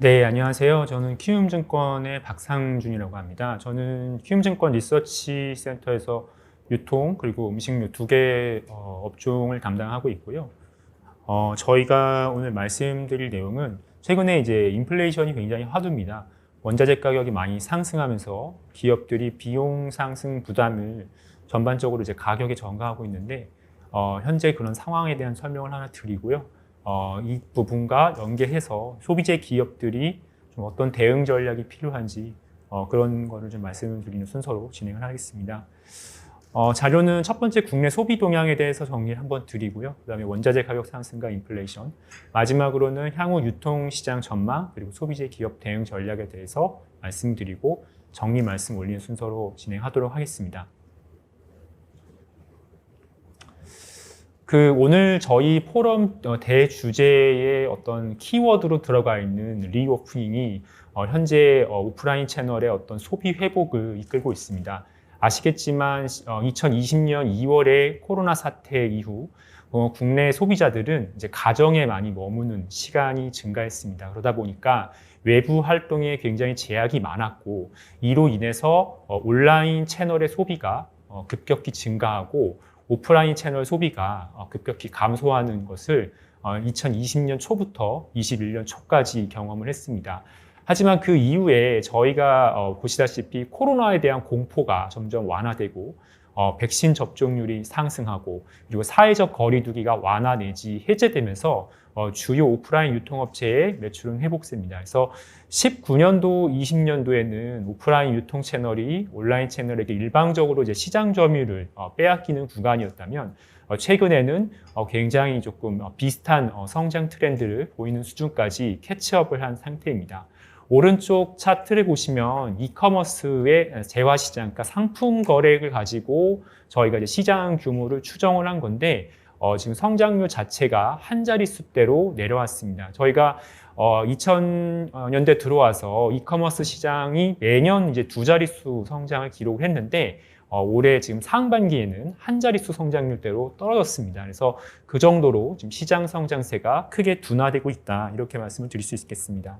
네, 안녕하세요. 저는 키움증권의 박상준이라고 합니다. 저는 키움증권 리서치 센터에서 유통 그리고 음식료 두 개 업종을 담당하고 있고요. 저희가 오늘 말씀드릴 내용은 최근에 이제 인플레이션이 굉장히 화두입니다. 원자재 가격이 많이 상승하면서 기업들이 비용 상승 부담을 전반적으로 이제 가격에 전가하고 있는데 현재 그런 상황에 대한 설명을 하나 드리고요. 이 부분과 연계해서 소비재 기업들이 좀 어떤 대응 전략이 필요한지 그런 거를 좀 말씀을 드리는 순서로 진행을 하겠습니다. 자료는 첫 번째 국내 소비 동향에 대해서 정리를 한번 드리고요. 그다음에 원자재 가격 상승과 인플레이션, 마지막으로는 향후 유통시장 전망 그리고 소비재 기업 대응 전략에 대해서 말씀드리고 정리 말씀 올리는 순서로 진행하도록 하겠습니다. 오늘 저희 포럼 대주제의 어떤 키워드로 들어가 있는 리오프닝이 현재 오프라인 채널의 어떤 소비 회복을 이끌고 있습니다. 아시겠지만 2020년 2월에 코로나 사태 이후 국내 소비자들은 이제 가정에 많이 머무는 시간이 증가했습니다. 그러다 보니까 외부 활동에 굉장히 제약이 많았고 이로 인해서 온라인 채널의 소비가 급격히 증가하고 오프라인 채널 소비가 급격히 감소하는 것을 2020년 초부터 21년 초까지 경험을 했습니다. 하지만 그 이후에 저희가 보시다시피 코로나에 대한 공포가 점점 완화되고 백신 접종률이 상승하고 그리고 사회적 거리두기가 완화 내지 해제되면서 주요 오프라인 유통업체의 매출은 회복세입니다. 그래서 19년도, 20년도에는 오프라인 유통 채널이 온라인 채널에게 일방적으로 이제 시장 점유율을 빼앗기는 구간이었다면 최근에는 굉장히 조금 비슷한 성장 트렌드를 보이는 수준까지 캐치업을 한 상태입니다. 오른쪽 차트를 보시면 이커머스의 재화 시장, 그러니까 상품 거래액을 가지고 저희가 이제 시장 규모를 추정을 한 건데 지금 성장률 자체가 한 자릿수대로 내려왔습니다. 저희가 2000년대 들어와서 이커머스 시장이 매년 이제 두 자릿수 성장을 기록을 했는데 올해 지금 상반기에는 한 자릿수 성장률대로 떨어졌습니다. 그래서 그 정도로 지금 시장 성장세가 크게 둔화되고 있다 이렇게 말씀을 드릴 수 있겠습니다.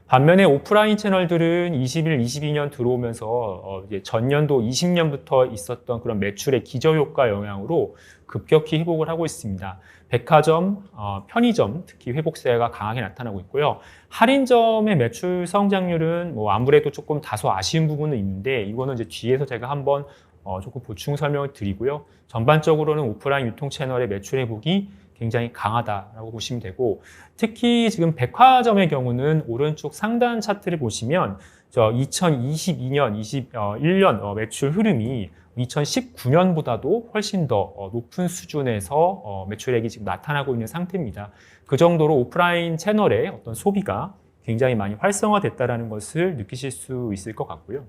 반면에 오프라인 채널들은 21, 22년 들어오면서 이제 전년도 20년부터 있었던 그런 매출의 기저효과 영향으로 급격히 회복을 하고 있습니다. 백화점, 편의점 특히 회복세가 강하게 나타나고 있고요. 할인점의 매출 성장률은 뭐 아무래도 조금 다소 아쉬운 부분은 있는데 이거는 이제 뒤에서 제가 한번 조금 보충 설명을 드리고요. 전반적으로는 오프라인 유통 채널의 매출 회복이 굉장히 강하다라고 보시면 되고 특히 지금 백화점의 경우는 오른쪽 상단 차트를 보시면 2022년, 21년 매출 흐름이 2019년보다도 훨씬 더 높은 수준에서 매출액이 지금 나타나고 있는 상태입니다. 그 정도로 오프라인 채널의 어떤 소비가 굉장히 많이 활성화됐다는 것을 느끼실 수 있을 것 같고요.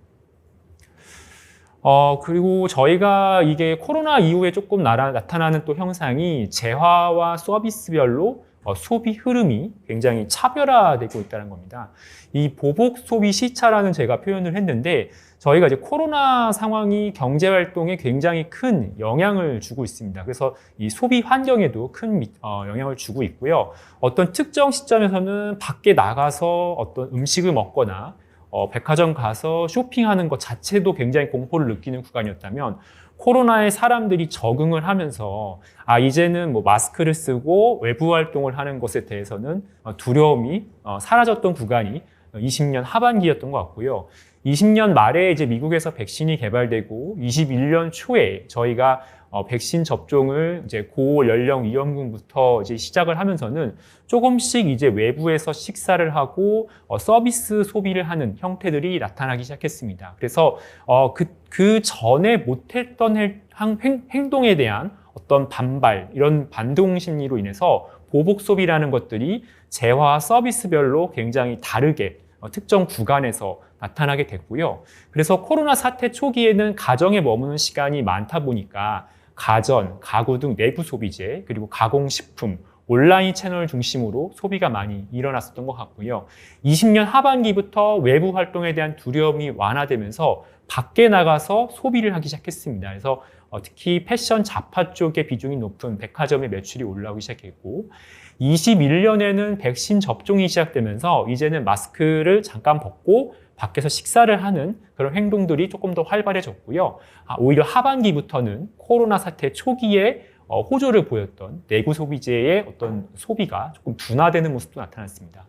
그리고 저희가 이게 코로나 이후에 조금 나타나는 또 형상이 재화와 서비스별로 소비 흐름이 굉장히 차별화되고 있다는 겁니다. 이 보복 소비 시차라는 제가 표현을 했는데 저희가 이제 코로나 상황이 경제 활동에 굉장히 큰 영향을 주고 있습니다. 그래서 이 소비 환경에도 큰 영향을 주고 있고요. 어떤 특정 시점에서는 밖에 나가서 어떤 음식을 먹거나 백화점 가서 쇼핑하는 것 자체도 굉장히 공포를 느끼는 구간이었다면 코로나에 사람들이 적응을 하면서 이제는 뭐 마스크를 쓰고 외부 활동을 하는 것에 대해서는 두려움이 사라졌던 구간이 20년 하반기였던 것 같고요. 20년 말에 이제 미국에서 백신이 개발되고 21년 초에 저희가 백신 접종을 이제 고 연령 위험군부터 이제 시작을 하면서는 조금씩 이제 외부에서 식사를 하고 서비스 소비를 하는 형태들이 나타나기 시작했습니다. 그래서 그 전에 못했던 행동에 대한 어떤 반발, 이런 반동 심리로 인해서 보복 소비라는 것들이 재화 서비스별로 굉장히 다르게 특정 구간에서 나타나게 됐고요. 그래서 코로나 사태 초기에는 가정에 머무는 시간이 많다 보니까 가전, 가구 등 내부 소비재, 그리고 가공식품, 온라인 채널 중심으로 소비가 많이 일어났었던 것 같고요. 20년 하반기부터 외부 활동에 대한 두려움이 완화되면서 밖에 나가서 소비를 하기 시작했습니다. 그래서 특히 패션 잡화 쪽의 비중이 높은 백화점의 매출이 올라오기 시작했고 21년에는 백신 접종이 시작되면서 이제는 마스크를 잠깐 벗고 밖에서 식사를 하는 그런 행동들이 조금 더 활발해졌고요. 오히려 하반기부터는 코로나 사태 초기에 호조를 보였던 내구 소비재의 어떤 소비가 조금 둔화되는 모습도 나타났습니다.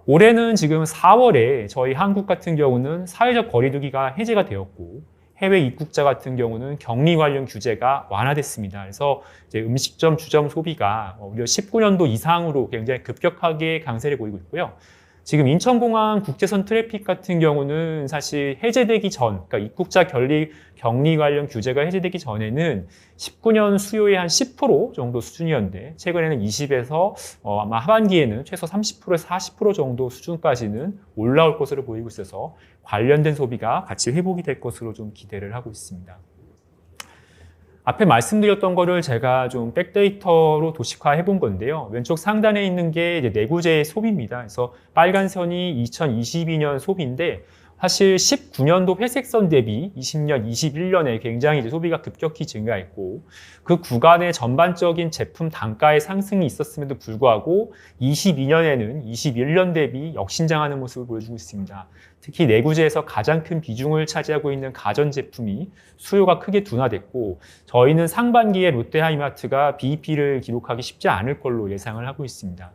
올해는 지금 4월에 저희 한국 같은 경우는 사회적 거리두기가 해제가 되었고 해외 입국자 같은 경우는 격리 관련 규제가 완화됐습니다. 그래서 이제 음식점, 주점 소비가 오히려 19년도 이상으로 굉장히 급격하게 강세를 보이고 있고요. 지금 인천공항 국제선 트래픽 같은 경우는 사실 해제되기 전, 그러니까 입국자 격리 관련 규제가 해제되기 전에는 19년 수요의 한 10% 정도 수준이었는데 최근에는 20에서 아마 하반기에는 최소 30%에서 40% 정도 수준까지는 올라올 것으로 보이고 있어서 관련된 소비가 같이 회복이 될 것으로 좀 기대를 하고 있습니다. 앞에 말씀드렸던 거를 제가 좀 백데이터로 도식화해 본 건데요. 왼쪽 상단에 있는 게 이제 내구재 소비입니다. 그래서 빨간 선이 2022년 소비인데 사실 19년도 회색선 대비 20년, 21년에 굉장히 이제 소비가 급격히 증가했고 그 구간의 전반적인 제품 단가의 상승이 있었음에도 불구하고 22년에는 21년 대비 역신장하는 모습을 보여주고 있습니다. 특히 내구재에서 가장 큰 비중을 차지하고 있는 가전제품이 수요가 크게 둔화됐고 저희는 상반기에 롯데하이마트가 BEP를 기록하기 쉽지 않을 걸로 예상을 하고 있습니다.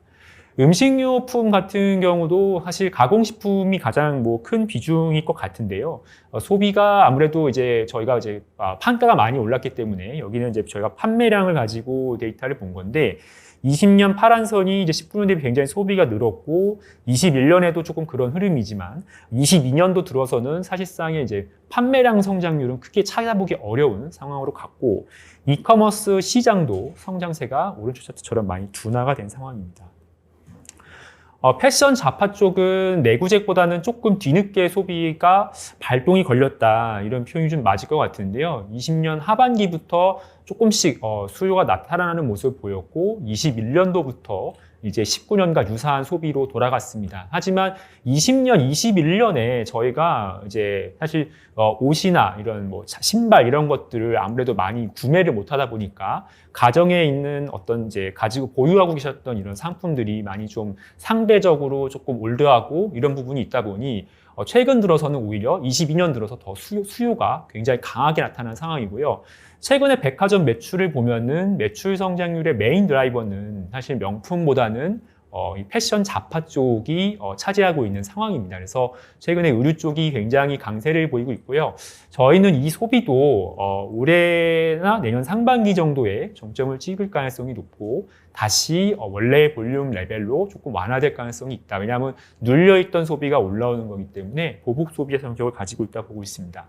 음식료품 같은 경우도 사실 가공식품이 가장 큰 비중일 것 같은데요. 소비가 아무래도 이제 저희가 이제 판가가 많이 올랐기 때문에 여기는 이제 저희가 판매량을 가지고 데이터를 본 건데 20년 파란 선이 이제 19년 대비 굉장히 소비가 늘었고 21년에도 조금 그런 흐름이지만 22년도 들어서는 사실상의 이제 판매량 성장률은 크게 찾아보기 어려운 상황으로 갔고 이커머스 시장도 성장세가 오른쪽 차트처럼 많이 둔화가 된 상황입니다. 패션 잡화 쪽은 내구재보다는 조금 뒤늦게 소비가 발동이 걸렸다 이런 표현이 좀 맞을 것 같은데요. 20년 하반기부터 조금씩 수요가 나타나는 모습을 보였고 21년도부터 이제 19년과 유사한 소비로 돌아갔습니다. 하지만 20년, 21년에 저희가 이제 사실 옷이나 이런 신발 이런 것들을 아무래도 많이 구매를 못 하다 보니까 가정에 있는 어떤 이제 가지고 보유하고 계셨던 이런 상품들이 많이 좀 상대적으로 조금 올드하고 이런 부분이 있다 보니 최근 들어서는 오히려 22년 들어서 더 수요가 굉장히 강하게 나타난 상황이고요. 최근에 백화점 매출을 보면은 매출 성장률의 메인 드라이버는 사실 명품보다는 이 패션 잡화 쪽이 차지하고 있는 상황입니다. 그래서 최근에 의류 쪽이 굉장히 강세를 보이고 있고요. 저희는 이 소비도 올해나 내년 상반기 정도에 정점을 찍을 가능성이 높고 다시 원래 볼륨 레벨로 조금 완화될 가능성이 있다. 왜냐하면 눌려있던 소비가 올라오는 거기 때문에 보복 소비의 성격을 가지고 있다 보고 있습니다.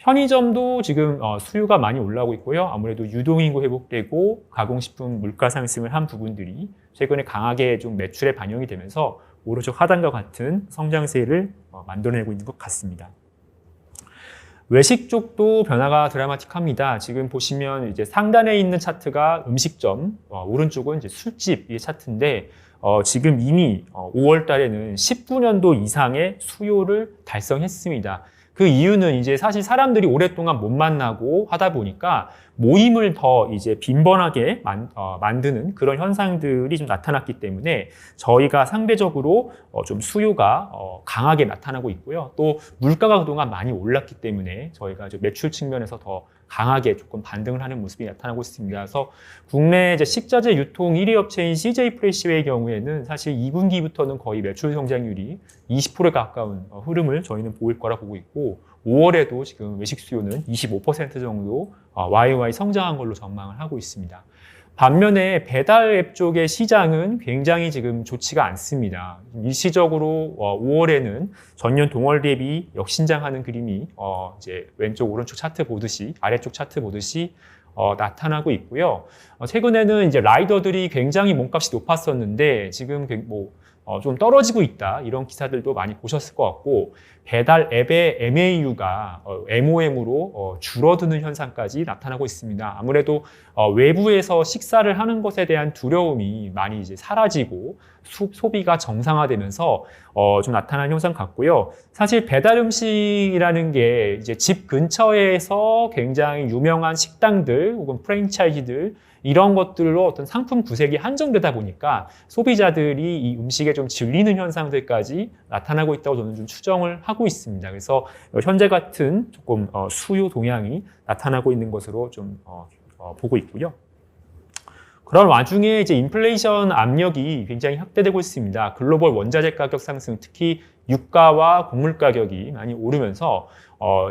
편의점도 지금 수요가 많이 올라오고 있고요. 아무래도 유동인구 회복되고 가공식품 물가 상승을 한 부분들이 최근에 강하게 좀 매출에 반영이 되면서 오른쪽 하단과 같은 성장세를 만들어내고 있는 것 같습니다. 외식 쪽도 변화가 드라마틱합니다. 지금 보시면 이제 상단에 있는 차트가 음식점, 오른쪽은 이제 술집의 차트인데 지금 이미 5월 달에는 19년도 이상의 수요를 달성했습니다. 그 이유는 이제 사실 사람들이 오랫동안 못 만나고 하다 보니까 모임을 더 이제 빈번하게 만드는 그런 현상들이 좀 나타났기 때문에 저희가 상대적으로 좀 수요가 강하게 나타나고 있고요. 또 물가가 그동안 많이 올랐기 때문에 저희가 매출 측면에서 더 강하게 조금 반등을 하는 모습이 나타나고 있습니다. 그래서 국내 이제 식자재 유통 1위 업체인 CJ 프레시웨이의 경우에는 사실 2분기부터는 거의 매출 성장률이 20%에 가까운 흐름을 저희는 보일 거라 보고 있고 5월에도 지금 외식 수요는 25% 정도 YOY 성장한 걸로 전망을 하고 있습니다. 반면에 배달 앱 쪽의 시장은 굉장히 지금 좋지가 않습니다. 일시적으로 5월에는 전년 동월 대비 역신장하는 그림이 이제 왼쪽 오른쪽 차트 보듯이 아래쪽 차트 보듯이 나타나고 있고요. 최근에는 이제 라이더들이 굉장히 몸값이 높았었는데 지금 좀 떨어지고 있다 이런 기사들도 많이 보셨을 것 같고 배달 앱의 MAU가 MOM으로 줄어드는 현상까지 나타나고 있습니다. 아무래도 외부에서 식사를 하는 것에 대한 두려움이 많이 이제 사라지고 소비가 정상화되면서 좀 나타나는 현상 같고요. 사실 배달 음식이라는 게 이제 집 근처에서 굉장히 유명한 식당들 혹은 프랜차이즈들이 이런 것들로 어떤 상품 구색이 한정되다 보니까 소비자들이 이 음식에 좀 질리는 현상들까지 나타나고 있다고 저는 좀 추정을 하고 있습니다. 그래서 현재 같은 조금 수요 동향이 나타나고 있는 것으로 좀 보고 있고요. 그런 와중에 이제 인플레이션 압력이 굉장히 확대되고 있습니다. 글로벌 원자재 가격 상승, 특히 유가와 곡물 가격이 많이 오르면서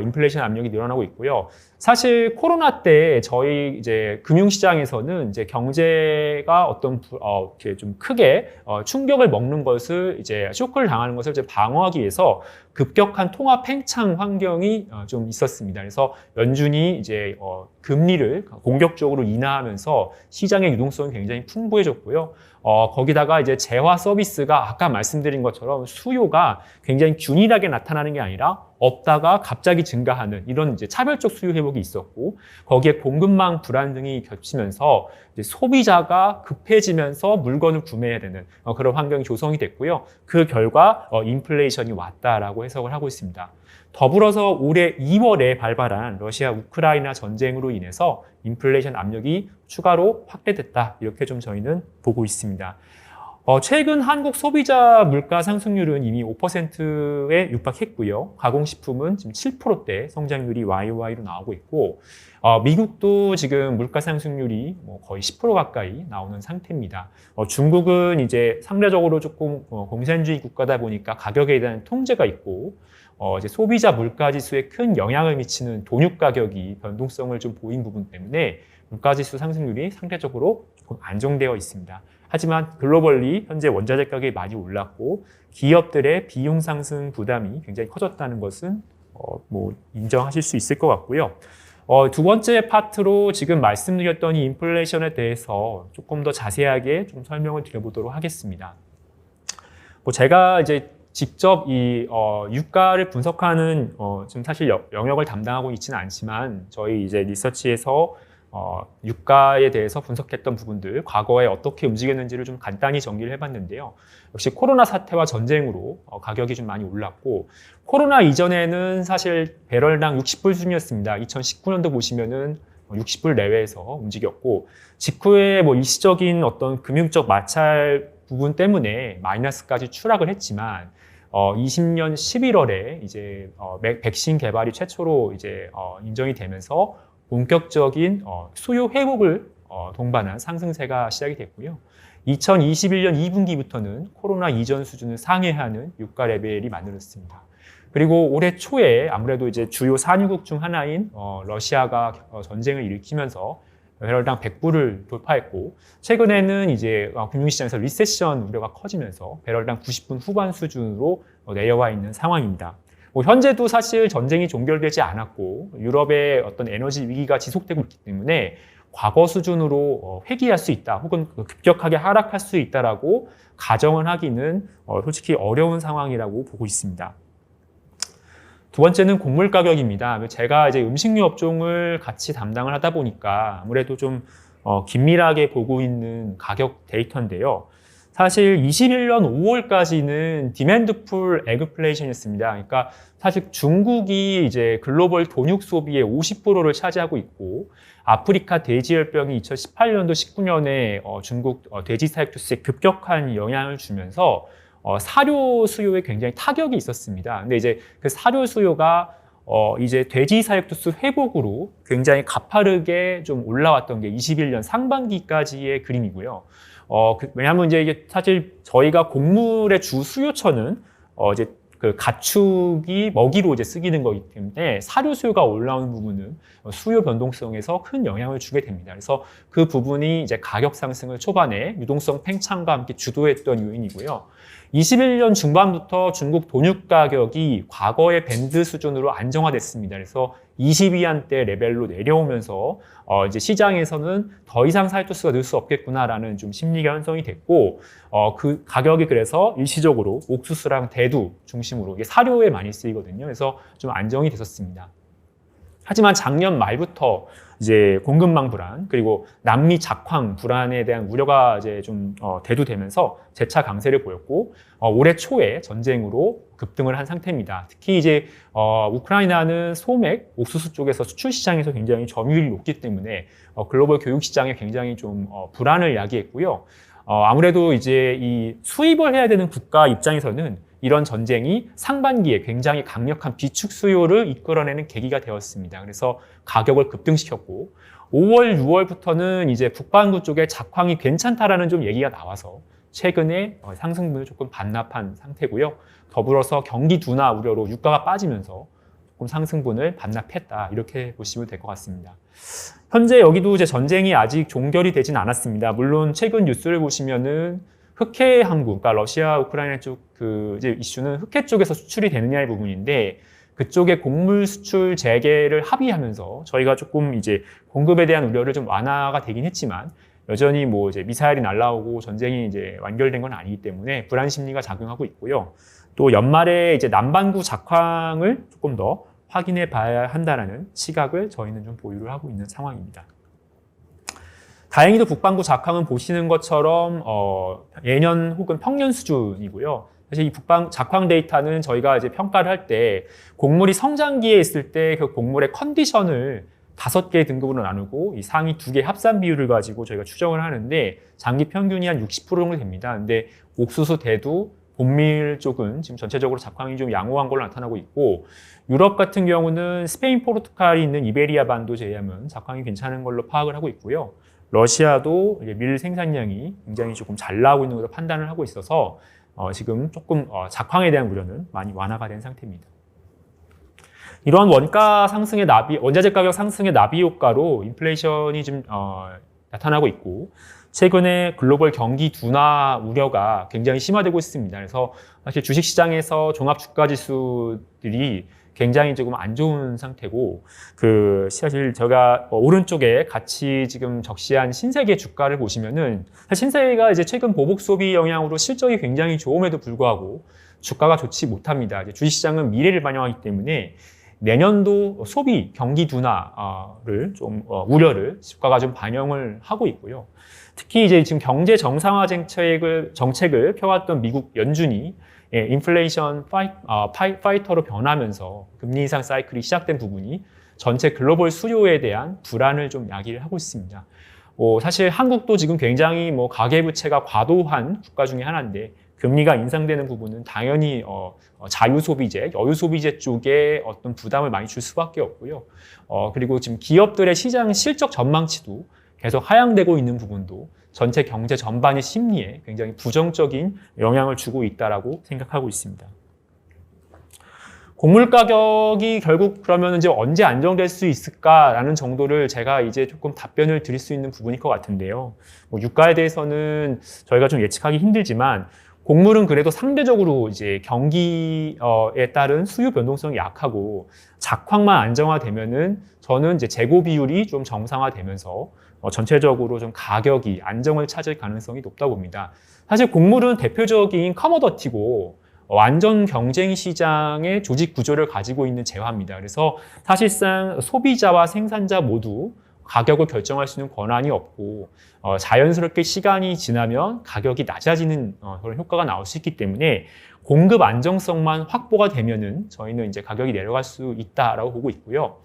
인플레이션 압력이 늘어나고 있고요. 사실 코로나 때 저희 이제 금융시장에서는 이제 경제가 어떤 이렇게 좀 크게 충격을 먹는 것을 이제 쇼크를 당하는 것을 이제 방어하기 위해서 급격한 통화 팽창 환경이 좀 있었습니다. 그래서 연준이 이제 금리를 공격적으로 인하하면서 시장의 유동성이 굉장히 풍부해졌고요. 거기다가 이제 재화 서비스가 아까 말씀드린 것처럼 수요가 굉장히 균일하게 나타나는 게 아니라 없다가 갑자기 증가하는 이런 이제 차별적 수요 회복이 있었고, 거기에 공급망 불안 등이 겹치면서 이제 소비자가 급해지면서 물건을 구매해야 되는 그런 환경이 조성이 됐고요. 그 결과 인플레이션이 왔다라고 해석을 하고 있습니다. 더불어서 올해 2월에 발발한 러시아 우크라이나 전쟁으로 인해서 인플레이션 압력이 추가로 확대됐다, 이렇게 좀 저희는 보고 있습니다. 최근 한국 소비자 물가 상승률은 이미 5%에 육박했고요. 가공식품은 지금 7%대 성장률이 YOY로 나오고 있고, 미국도 지금 물가 상승률이 거의 10% 가까이 나오는 상태입니다. 중국은 이제 상대적으로 조금 공산주의 국가다 보니까 가격에 대한 통제가 있고, 이제 소비자 물가 지수에 큰 영향을 미치는 돈육 가격이 변동성을 좀 보인 부분 때문에 물가 지수 상승률이 상대적으로 조금 안정되어 있습니다. 하지만 글로벌리 현재 원자재 가격이 많이 올랐고 기업들의 비용 상승 부담이 굉장히 커졌다는 것은 인정하실 수 있을 것 같고요. 두 번째 파트로 지금 말씀드렸던 이 인플레이션에 대해서 조금 더 자세하게 좀 설명을 드려보도록 하겠습니다. 제가 이제 직접 이 유가를 분석하는 지금 사실 영역을 담당하고 있지는 않지만 저희 이제 리서치에서 유가에 대해서 분석했던 부분들, 과거에 어떻게 움직였는지를 좀 간단히 정리를 해봤는데요. 역시 코로나 사태와 전쟁으로 가격이 좀 많이 올랐고, 코로나 이전에는 사실 배럴당 60불 수준이었습니다. 2019년도 보시면은 60불 내외에서 움직였고, 직후에 일시적인 어떤 금융적 마찰 부분 때문에 마이너스까지 추락을 했지만, 20년 11월에 이제 백신 개발이 최초로 이제 인정이 되면서 본격적인 수요 회복을 동반한 상승세가 시작이 됐고요. 2021년 2분기부터는 코로나 이전 수준을 상회하는 유가 레벨이 만들어졌습니다. 그리고 올해 초에 아무래도 이제 주요 산유국 중 하나인 러시아가 전쟁을 일으키면서 배럴당 100불을 돌파했고, 최근에는 이제 금융시장에서 리세션 우려가 커지면서 배럴당 90불 후반 수준으로 내려와 있는 상황입니다. 현재도 사실 전쟁이 종결되지 않았고 유럽의 어떤 에너지 위기가 지속되고 있기 때문에 과거 수준으로 회귀할 수 있다, 혹은 급격하게 하락할 수 있다라고 가정을 하기는 솔직히 어려운 상황이라고 보고 있습니다. 두 번째는 곡물 가격입니다. 제가 이제 음식료 업종을 같이 담당을 하다 보니까 아무래도 좀 긴밀하게 보고 있는 가격 데이터인데요. 사실 21년 5월까지는 디맨드 풀 에그플레이션이었습니다. 그러니까 사실 중국이 이제 글로벌 돈육 소비의 50%를 차지하고 있고, 아프리카 돼지열병이 2018년도 19년에 중국 돼지 사육 투스에 급격한 영향을 주면서 사료 수요에 굉장히 타격이 있었습니다. 근데 이제 그 사료 수요가 이제 돼지 사육 투스 회복으로 굉장히 가파르게 좀 올라왔던 게 21년 상반기까지의 그림이고요. 왜냐하면 이제 이게 사실 저희가 곡물의 주 수요처는 이제 그 가축이 먹이로 이제 쓰이는 거기 때문에 사료 수요가 올라오는 부분은 수요 변동성에서 큰 영향을 주게 됩니다. 그래서 그 부분이 이제 가격 상승을 초반에 유동성 팽창과 함께 주도했던 요인이고요. 21년 중반부터 중국 돈육 가격이 과거의 밴드 수준으로 안정화됐습니다. 그래서 22안대 레벨로 내려오면서 이제 시장에서는 더 이상 사이토스가 늘 수 없겠구나라는 좀 심리가 형성이 됐고, 그 가격이 그래서 일시적으로 옥수수랑 대두 중심으로 이게 사료에 많이 쓰이거든요. 그래서 좀 안정이 됐었습니다. 하지만 작년 말부터 이제 공급망 불안 그리고 남미 작황 불안에 대한 우려가 이제 좀 대두되면서 재차 강세를 보였고 올해 초에 전쟁으로 급등을 한 상태입니다. 특히 이제 우크라이나는 소맥, 옥수수 쪽에서 수출 시장에서 굉장히 점유율이 높기 때문에 글로벌 교육 시장에 굉장히 좀 불안을 야기했고요. 아무래도 이제 이 수입을 해야 되는 국가 입장에서는 이런 전쟁이 상반기에 굉장히 강력한 비축 수요를 이끌어내는 계기가 되었습니다. 그래서 가격을 급등시켰고 5월, 6월부터는 이제 북반구 쪽에 작황이 괜찮다라는 좀 얘기가 나와서 최근에 상승분을 조금 반납한 상태고요. 더불어서 경기 둔화 우려로 유가가 빠지면서 조금 상승분을 반납했다 이렇게 보시면 될 것 같습니다. 현재 여기도 이제 전쟁이 아직 종결이 되진 않았습니다. 물론 최근 뉴스를 보시면은 흑해 항구, 그러니까 러시아, 우크라이나 쪽 그 이제 이슈는 흑해 쪽에서 수출이 되느냐의 부분인데 그쪽의 곡물 수출 재개를 합의하면서 저희가 조금 이제 공급에 대한 우려를 좀 완화가 되긴 했지만 여전히 뭐 이제 미사일이 날라오고 전쟁이 이제 완결된 건 아니기 때문에 불안 심리가 작용하고 있고요. 또 연말에 이제 남반구 작황을 조금 더 확인해 봐야 한다라는 시각을 저희는 좀 보유를 하고 있는 상황입니다. 다행히도 북반구 작황은 보시는 것처럼 예년 혹은 평년 수준이고요. 사실 이 북방 작황 데이터는 저희가 이제 평가를 할 때 곡물이 성장기에 있을 때 그 곡물의 컨디션을 5개의 등급으로 나누고 이 상위 2개 합산 비율을 가지고 저희가 추정을 하는데 장기 평균이 한 60% 정도 됩니다. 근데 옥수수, 대두, 본밀 쪽은 지금 전체적으로 작황이 좀 양호한 걸로 나타나고 있고 유럽 같은 경우는 스페인, 포르투갈이 있는 이베리아 반도 제외하면 작황이 괜찮은 걸로 파악을 하고 있고요. 러시아도 밀 생산량이 굉장히 조금 잘 나오고 있는 것으로 판단을 하고 있어서 지금 조금 작황에 대한 우려는 많이 완화가 된 상태입니다. 이러한 원가 상승의 원자재 가격 상승의 나비 효과로 인플레이션이 좀 나타나고 있고 최근에 글로벌 경기 둔화 우려가 굉장히 심화되고 있습니다. 그래서 사실 주식시장에서 종합 주가 지수들이 굉장히 조금 안 좋은 상태고 사실 제가 오른쪽에 같이 지금 적시한 신세계 주가를 보시면은 신세계가 이제 최근 보복 소비 영향으로 실적이 굉장히 좋음에도 불구하고 주가가 좋지 못합니다. 이제 주식시장은 미래를 반영하기 때문에 내년도 소비 경기 둔화를 좀 우려를 주가가 좀 반영을 하고 있고요. 특히 이제 지금 경제 정상화 정책을 펴왔던 미국 연준이 인플레이션 파이터로 변하면서 금리 인상 사이클이 시작된 부분이 전체 글로벌 수요에 대한 불안을 좀 야기를 하고 있습니다. 사실 한국도 지금 굉장히 가계부채가 과도한 국가 중에 하나인데 금리가 인상되는 부분은 당연히 자유소비재, 여유소비재 쪽에 어떤 부담을 많이 줄 수밖에 없고요. 그리고 지금 기업들의 시장 실적 전망치도 계속 하향되고 있는 부분도 전체 경제 전반의 심리에 굉장히 부정적인 영향을 주고 있다라고 생각하고 있습니다. 곡물 가격이 결국 그러면 이제 언제 안정될 수 있을까라는 정도를 제가 이제 조금 답변을 드릴 수 있는 부분일 것 같은데요. 유가에 대해서는 저희가 좀 예측하기 힘들지만 곡물은 그래도 상대적으로 이제 경기에 따른 수요 변동성이 약하고 작황만 안정화되면은 저는 이제 재고 비율이 좀 정상화되면서 전체적으로 좀 가격이 안정을 찾을 가능성이 높다고 봅니다. 사실 곡물은 대표적인 커머더티고 완전 경쟁 시장의 조직 구조를 가지고 있는 재화입니다. 그래서 사실상 소비자와 생산자 모두 가격을 결정할 수 있는 권한이 없고 자연스럽게 시간이 지나면 가격이 낮아지는 그런 효과가 나올 수 있기 때문에 공급 안정성만 확보가 되면은 저희는 이제 가격이 내려갈 수 있다라고 보고 있고요.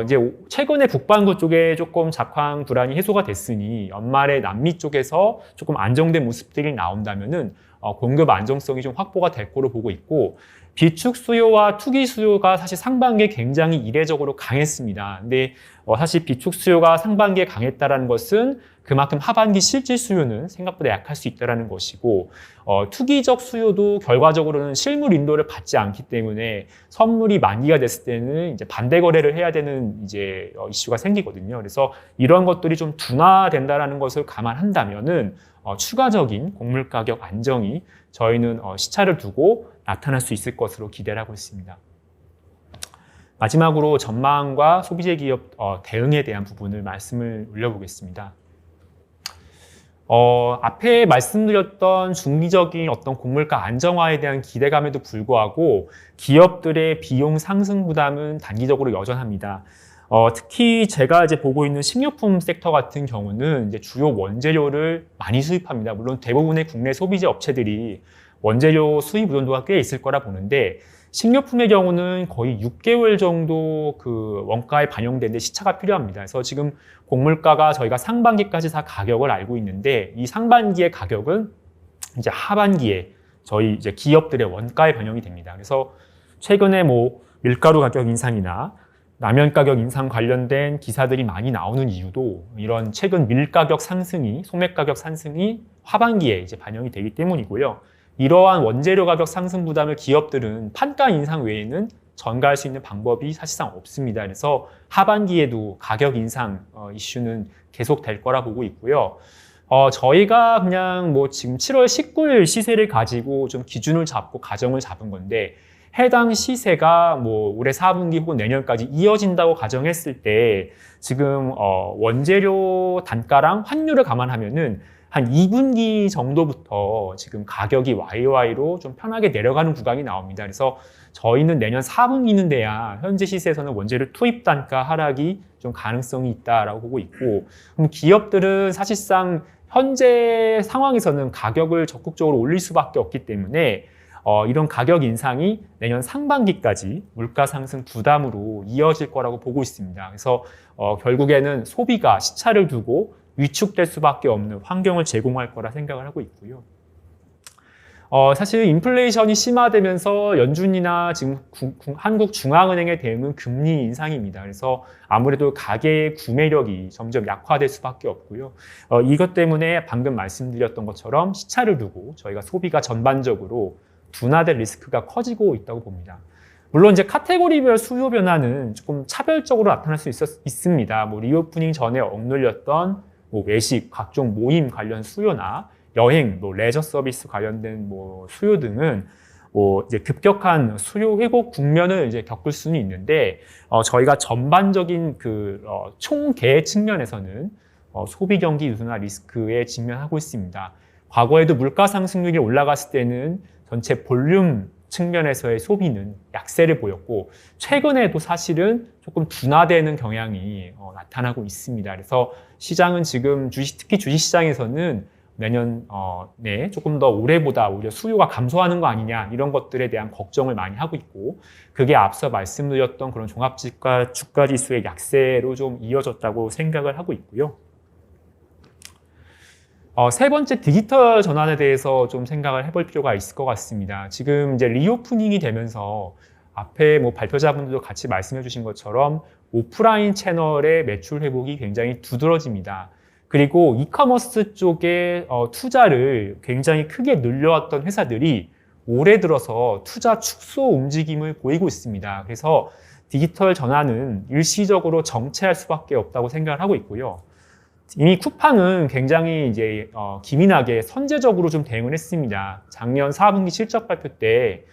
이제 최근에 북반구 쪽에 조금 작황 불안이 해소가 됐으니 연말에 남미 쪽에서 조금 안정된 모습들이 나온다면은 공급 안정성이 좀 확보가 될 거로 보고 있고 비축 수요와 투기 수요가 사실 상반기에 굉장히 이례적으로 강했습니다. 근데 사실 비축 수요가 상반기에 강했다는 것은 그만큼 하반기 실질 수요는 생각보다 약할 수 있다는 것이고 투기적 수요도 결과적으로는 실물 인도를 받지 않기 때문에 선물이 만기가 됐을 때는 이제 반대 거래를 해야 되는 이제 이슈가 생기거든요. 그래서 이런 것들이 좀 둔화된다라는 것을 감안한다면은 추가적인 곡물 가격 안정이 저희는 시차를 두고 나타날 수 있을 것으로 기대를 하고 있습니다. 마지막으로 전망과 소비재 기업 대응에 대한 부분을 말씀을 올려보겠습니다. 앞에 말씀드렸던 중기적인 어떤 곡물가 안정화에 대한 기대감에도 불구하고 기업들의 비용 상승 부담은 단기적으로 여전합니다. 특히 제가 이제 보고 있는 식료품 섹터 같은 경우는 이제 주요 원재료를 많이 수입합니다. 물론 대부분의 국내 소비재 업체들이 원재료 수입 의존도가 꽤 있을 거라 보는데, 식료품의 경우는 거의 6개월 정도 그 원가에 반영되는데 시차가 필요합니다. 그래서 지금 곡물가가 저희가 상반기까지 다 가격을 알고 있는데, 이 상반기의 가격은 이제 하반기에 저희 이제 기업들의 원가에 반영이 됩니다. 그래서 최근에 뭐 밀가루 가격 인상이나 라면 가격 인상 관련된 기사들이 많이 나오는 이유도 이런 최근 밀 가격 상승이, 소매 가격 상승이 하반기에 이제 반영이 되기 때문이고요. 이러한 원재료 가격 상승 부담을 기업들은 판가 인상 외에는 전가할 수 있는 방법이 사실상 없습니다. 그래서 하반기에도 가격 인상 이슈는 계속 될 거라 보고 있고요. 저희가 그냥 뭐 지금 7월 19일 시세를 가지고 좀 기준을 잡고 가정을 잡은 건데, 해당 시세가 뭐 올해 4분기 혹은 내년까지 이어진다고 가정했을 때 지금 원재료 단가랑 환율을 감안하면은 한 2분기 정도부터 지금 가격이 YY로 좀 편하게 내려가는 구간이 나옵니다. 그래서 저희는 내년 4분기는 돼야 현재 시세에서는 원재료 투입 단가 하락이 좀 가능성이 있다라고 보고 있고, 그럼 기업들은 사실상 현재 상황에서는 가격을 적극적으로 올릴 수밖에 없기 때문에 이런 가격 인상이 내년 상반기까지 물가 상승 부담으로 이어질 거라고 보고 있습니다. 그래서 결국에는 소비가 시차를 두고 위축될 수밖에 없는 환경을 제공할 거라 생각을 하고 있고요. 사실 인플레이션이 심화되면서 연준이나 지금 한국중앙은행의 대응은 금리 인상입니다. 그래서 아무래도 가계의 구매력이 점점 약화될 수밖에 없고요. 이것 때문에 방금 말씀드렸던 것처럼 시차를 두고 저희가 소비가 전반적으로 둔화될 리스크가 커지고 있다고 봅니다. 물론 이제 카테고리별 수요 변화는 조금 차별적으로 나타날 수 있습니다. 뭐 리오프닝 전에 억눌렸던 뭐 외식, 각종 모임 관련 수요나 여행, 뭐 레저 서비스 관련된 뭐 수요 등은 뭐 이제 급격한 수요 회복 국면을 이제 겪을 수는 있는데, 저희가 전반적인 그 총계 측면에서는 소비 경기 둔화 리스크에 직면하고 있습니다. 과거에도 물가 상승률이 올라갔을 때는 전체 볼륨 측면에서의 소비는 약세를 보였고, 최근에도 사실은 조금 둔화되는 경향이 나타나고 있습니다. 그래서 시장은 지금 특히 주식시장에서는 내년 조금 더 올해보다 오히려 수요가 감소하는 거 아니냐, 이런 것들에 대한 걱정을 많이 하고 있고, 그게 앞서 말씀드렸던 그런 종합지가 주가지수의 약세로 좀 이어졌다고 생각을 하고 있고요. 세 번째, 디지털 전환에 대해서 좀 생각을 해볼 필요가 있을 것 같습니다. 지금 이제 리오프닝이 되면서 앞에 뭐 발표자분들도 같이 말씀해 주신 것처럼 오프라인 채널의 매출 회복이 굉장히 두드러집니다. 그리고 이커머스 쪽에 투자를 굉장히 크게 늘려왔던 회사들이 올해 들어서 투자 축소 움직임을 보이고 있습니다. 그래서 디지털 전환은 일시적으로 정체할 수밖에 없다고 생각을 하고 있고요. 이미 쿠팡은 굉장히 이제 기민하게 선제적으로 좀 대응을 했습니다. 작년 4분기 실적 발표 때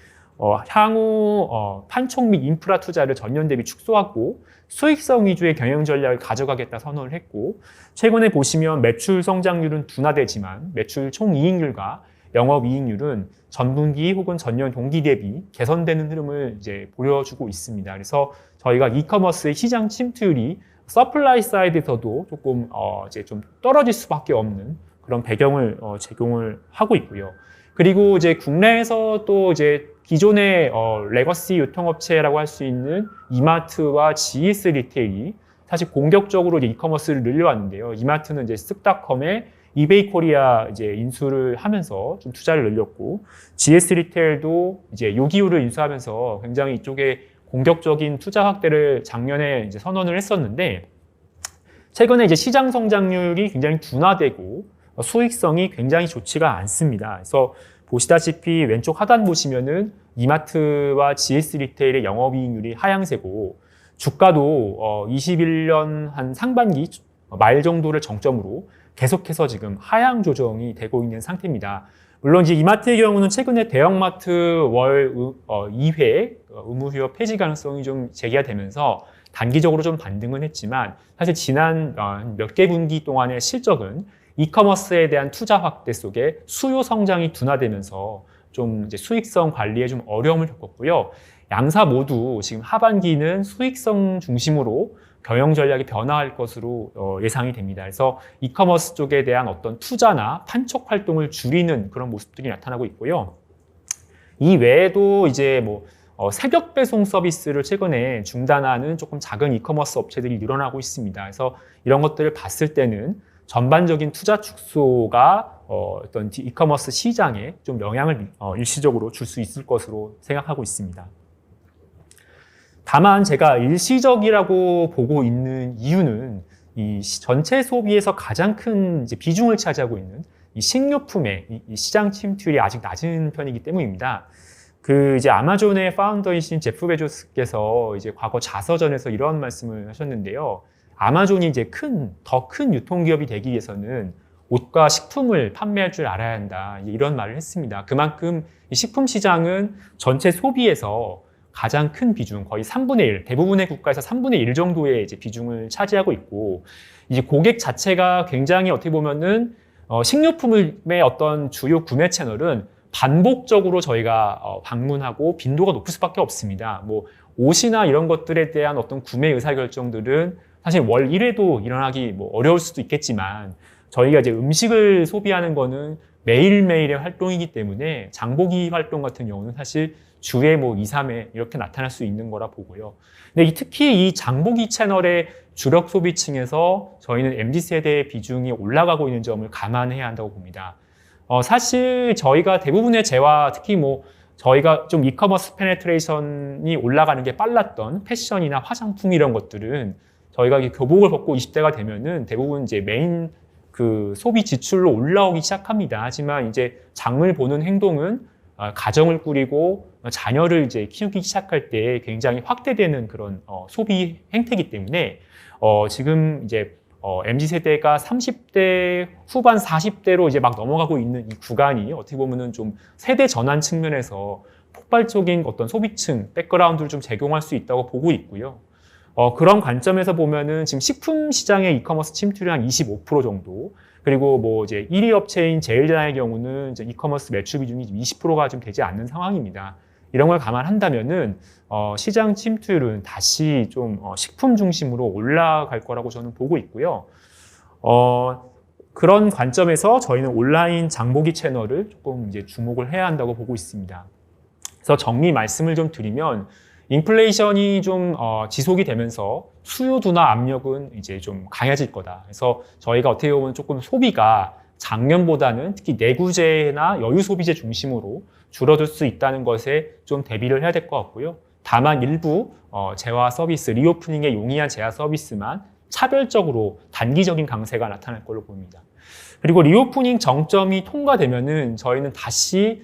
향후 판촉 및 인프라 투자를 전년 대비 축소하고 수익성 위주의 경영 전략을 가져가겠다 선언을 했고, 최근에 보시면 매출 성장률은 둔화되지만 매출 총이익률과 영업이익률은 전분기 혹은 전년 동기 대비 개선되는 흐름을 이제 보여주고 있습니다. 그래서 저희가 이커머스의 시장 침투율이 서플라이 사이드에서도 조금 이제 좀 떨어질 수밖에 없는 그런 배경을 제공을 하고 있고요. 그리고 이제 국내에서 또 이제 기존의 레거시 유통업체라고 할 수 있는 이마트와 GS 리테일이 사실 공격적으로 이제 이커머스를 늘려왔는데요. 이마트는 이제 쓱닷컴에 이베이 코리아 이제 인수를 하면서 좀 투자를 늘렸고, GS 리테일도 이제 요기요를 인수하면서 굉장히 이쪽에 공격적인 투자 확대를 작년에 이제 선언을 했었는데, 최근에 이제 시장 성장률이 굉장히 둔화되고 수익성이 굉장히 좋지가 않습니다. 그래서 보시다시피 왼쪽 하단 보시면은 이마트와 GS 리테일의 영업이익률이 하향세고, 주가도 21년 한 상반기 말 정도를 정점으로 계속해서 지금 하향 조정이 되고 있는 상태입니다. 물론 이제 이마트의 경우는 최근에 대형마트 월 2회 의무 휴업 폐지 가능성이 좀 제기가 되면서 단기적으로 좀 반등은 했지만, 사실 지난 몇 개 분기 동안의 실적은 이커머스에 대한 투자 확대 속에 수요 성장이 둔화되면서 좀 이제 수익성 관리에 좀 어려움을 겪었고요. 양사 모두 지금 하반기는 수익성 중심으로 경영 전략이 변화할 것으로 예상이 됩니다. 그래서 이커머스 쪽에 대한 어떤 투자나 판촉 활동을 줄이는 그런 모습들이 나타나고 있고요. 이 외에도 이제 뭐 새벽 배송 서비스를 최근에 중단하는 조금 작은 이커머스 업체들이 늘어나고 있습니다. 그래서 이런 것들을 봤을 때는 전반적인 투자 축소가 어떤 이커머스 시장에 좀 영향을 일시적으로 줄 수 있을 것으로 생각하고 있습니다. 다만 제가 일시적이라고 보고 있는 이유는 이 전체 소비에서 가장 큰 이제 비중을 차지하고 있는 이 식료품의 이 시장 침투율이 아직 낮은 편이기 때문입니다. 그 이제 아마존의 파운더이신 제프 베조스께서 이제 과거 자서전에서 이런 말씀을 하셨는데요. 아마존이 이제 더 큰 유통기업이 되기 위해서는 옷과 식품을 판매할 줄 알아야 한다. 이런 말을 했습니다. 그만큼 이 식품 시장은 전체 소비에서 가장 큰 비중, 거의 3분의 1, 대부분의 국가에서 3분의 1 정도의 이제 비중을 차지하고 있고, 이제 고객 자체가 굉장히 어떻게 보면은 식료품의 어떤 주요 구매 채널은 반복적으로 저희가 방문하고 빈도가 높을 수밖에 없습니다. 뭐 옷이나 이런 것들에 대한 어떤 구매 의사결정들은 사실 월 1회도 일어나기 뭐 어려울 수도 있겠지만, 저희가 이제 음식을 소비하는 거는 매일매일의 활동이기 때문에 장보기 활동 같은 경우는 사실 주에 뭐 2, 3회 이렇게 나타날 수 있는 거라 보고요. 근데 특히 이 장보기 채널의 주력 소비층에서 저희는 MZ세대의 비중이 올라가고 있는 점을 감안해야 한다고 봅니다. 사실 저희가 대부분의 재화, 특히 뭐 저희가 좀 이커머스 페네트레이션이 올라가는 게 빨랐던 패션이나 화장품 이런 것들은 저희가 교복을 벗고 20대가 되면은 대부분 이제 메인 그 소비 지출로 올라오기 시작합니다. 하지만 이제 장을 보는 행동은 가정을 꾸리고 자녀를 이제 키우기 시작할 때 굉장히 확대되는 그런 소비 행태이기 때문에 지금 이제 MZ세대가 30대 후반 40대로 이제 막 넘어가고 있는 이 구간이 어떻게 보면은 좀 세대 전환 측면에서 폭발적인 어떤 소비층 백그라운드를 좀 제공할 수 있다고 보고 있고요. 그런 관점에서 보면은 지금 식품 시장의 이커머스 침투율이 한 25% 정도, 그리고 뭐 이제 1위 업체인 제일전화의 경우는 이제 이커머스 매출 비중이 20%가 좀 되지 않는 상황입니다. 이런 걸 감안한다면은 시장 침투율은 다시 좀 식품 중심으로 올라갈 거라고 저는 보고 있고요. 그런 관점에서 저희는 온라인 장보기 채널을 조금 이제 주목을 해야 한다고 보고 있습니다. 그래서 정리 말씀을 좀 드리면, 인플레이션이 좀 지속이 되면서 수요 둔화 압력은 이제 좀 강해질 거다. 그래서 저희가 어떻게 보면 조금 소비가 작년보다는 특히 내구재나 여유 소비재 중심으로 줄어들 수 있다는 것에 좀 대비를 해야 될 것 같고요. 다만 일부 재화 서비스, 리오프닝에 용이한 재화 서비스만 차별적으로 단기적인 강세가 나타날 걸로 보입니다. 그리고 리오프닝 정점이 통과되면은 저희는 다시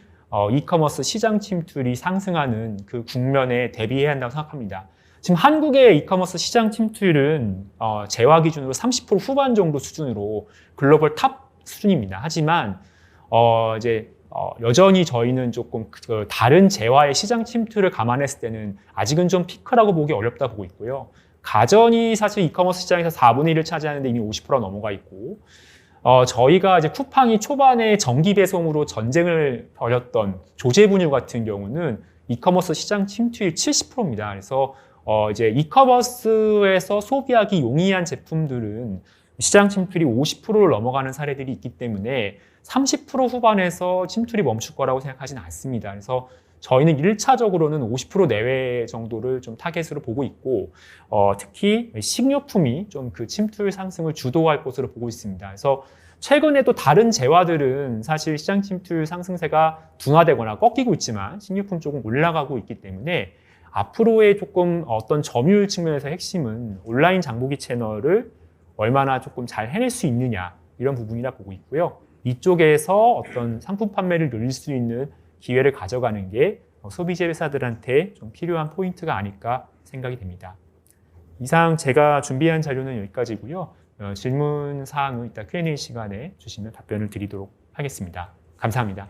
이커머스 시장 침투율이 상승하는 그 국면에 대비해야 한다고 생각합니다. 지금 한국의 이커머스 시장 침투율은 재화 기준으로 30% 후반 정도 수준으로 글로벌 탑 수준입니다. 하지만 여전히 저희는 조금 다른 재화의 시장 침투를 감안했을 때는 아직은 좀 피크라고 보기 어렵다 보고 있고요. 가전이 사실 이커머스 시장에서 4분의 1을 차지하는데 이미 50%가 넘어가 있고, 저희가 이제 쿠팡이 초반에 정기 배송으로 전쟁을 벌였던 조제 분유 같은 경우는 이커머스 시장 침투율 70%입니다. 그래서 이제 이커머스에서 소비하기 용이한 제품들은 시장 침투율이 50%를 넘어가는 사례들이 있기 때문에 30% 후반에서 침투율이 멈출 거라고 생각하지는 않습니다. 그래서 저희는 1차적으로는 50% 내외 정도를 좀 타겟으로 보고 있고, 특히 식료품이 좀 그 침투율 상승을 주도할 것으로 보고 있습니다. 그래서 최근에도 다른 재화들은 사실 시장 침투율 상승세가 둔화되거나 꺾이고 있지만 식료품 쪽은 올라가고 있기 때문에 앞으로의 조금 어떤 점유율 측면에서 핵심은 온라인 장보기 채널을 얼마나 조금 잘 해낼 수 있느냐, 이런 부분이라 보고 있고요. 이쪽에서 어떤 상품 판매를 늘릴 수 있는 기회를 가져가는 게 소비재 회사들한테 좀 필요한 포인트가 아닐까 생각이 됩니다. 이상 제가 준비한 자료는 여기까지고요. 질문 사항은 이따 Q&A 시간에 주시면 답변을 드리도록 하겠습니다. 감사합니다.